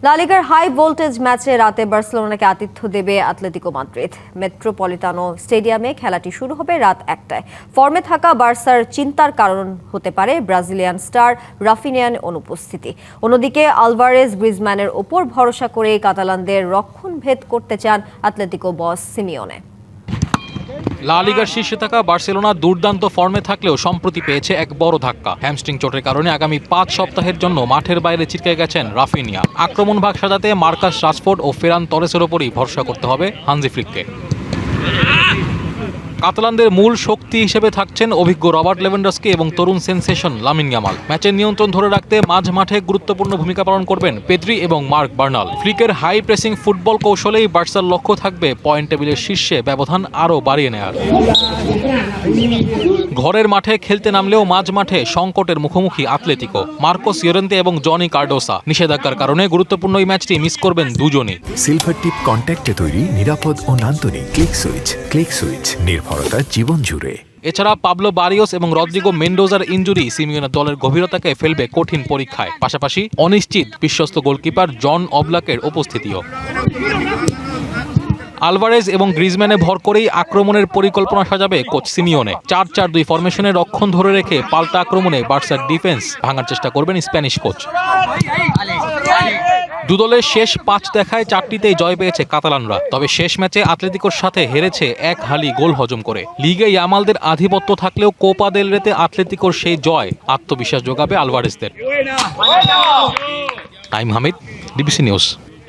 লা লিগার high voltage ম্যাচে রাতে বার্সেলোনাকে আতিথ্য দেবে আতলেতিকো মাদ্রিদ। মেট্রোপলিটানো স্টেডিয়ামে খেলাটি শুরু হবে রাত 1টায়। ফর্মে থাকা বার্সার চিন্তার কারণ হতে পারে ব্রাজিলিয়ান স্টার রাফিনিয়ার অনুপস্থিতি। অন্যদিকে আলভারেজ গ্রিজম্যানের ওপর ভরসা করে কাতালানদের রক্ষণভেদ করতে চান আতলেতিকো বস সিমিওনে। লা লিগার শীর্ষে থাকা বার্সেলোনা দুর্দান্ত ফর্মে থাকলেও সম্প্রতি পেয়েছে এক বড় ধাক্কা। হ্যামস্ট্রিং চোটের কারণে আগামী 5 সপ্তাহের জন্য মাঠের বাইরে ছিটকে গেছেন রাফিনিয়া। আক্রমণ ভাগ সাজাতে মার্কাস রাশফোর্ড ও ফেরান তরেসের ওপরই ভরসা করতে হবে হানজি ফ্লিককে। কাতালানদের মূল শক্তি হিসেবে থাকছেন অভিজ্ঞ রবার্ট লেভানডস্কি এবং তরুণ সেনসেশন লামিন ইয়ামাল। ম্যাচের নিয়ন্ত্রণ ধরে রাখতে মাঝ মাঠে গুরুত্বপূর্ণ ভূমিকা পালন করবেন পেদ্রি এবং মার্ক বার্নাল। ফ্লিকের হাই প্রেসিং ফুটবল কৌশলেই বার্সার লক্ষ্য থাকবে পয়েন্ট টেবিলের শীর্ষে ব্যবধান আরও বাড়িয়ে নেওয়ার। ঘরের মাঠে খেলতে নামলেও মাঝ মাঠে সংকটের মুখোমুখি আতলেতিকো। মার্কোস ইয়োরেন্তে এবং জনি কার্ডোসা নিষেধাজ্ঞার কারণে গুরুত্বপূর্ণ এই ম্যাচটি মিস করবেন দুজনই। সিলভার টিপ কন্ট্যাক্টে তৈরি নিরাপদ ও নান্দনিক ক্লিক সুইচ নির্ভরতা জীবন জুড়ে। এছাড়া পাবলো বারিওস এবং রদ্রিগো মেন্ডোজার ইনজুরি সিমিওনের দলের গভীরতাকে ফেলবে কঠিন পরীক্ষায়। পাশাপাশি অনিশ্চিত বিশ্বস্ত গোলকিপার জন অবলাকের উপস্থিতিও। আলভারেজ এবং গ্রিজম্যানে ভর করেই আক্রমণের পরিকল্পনা সাজাবে কোচ সিমিওনে। 4-4-2 ফরমেশনে রক্ষণ ধরে রেখে পাল্টা আক্রমণে বার্সার ডিফেন্স ভাঙার চেষ্টা করবেন স্প্যানিশ কোচ। দুদলের শেষ 5 দেখায় 4টিতেই জয় পেয়েছে কাতালানরা। তবে শেষ ম্যাচে আতলেতিকোর সাথে হেরেছে এক হালি গোল হজম করে। লিগে ইয়ামালদের আধিপত্য থাকলেও কোপা দেল রেতে আতলেতিকোর সেই জয় আত্মবিশ্বাস যোগাবে আলভারেজদের। টাইম হামিদ, ডিবিসি নিউজ।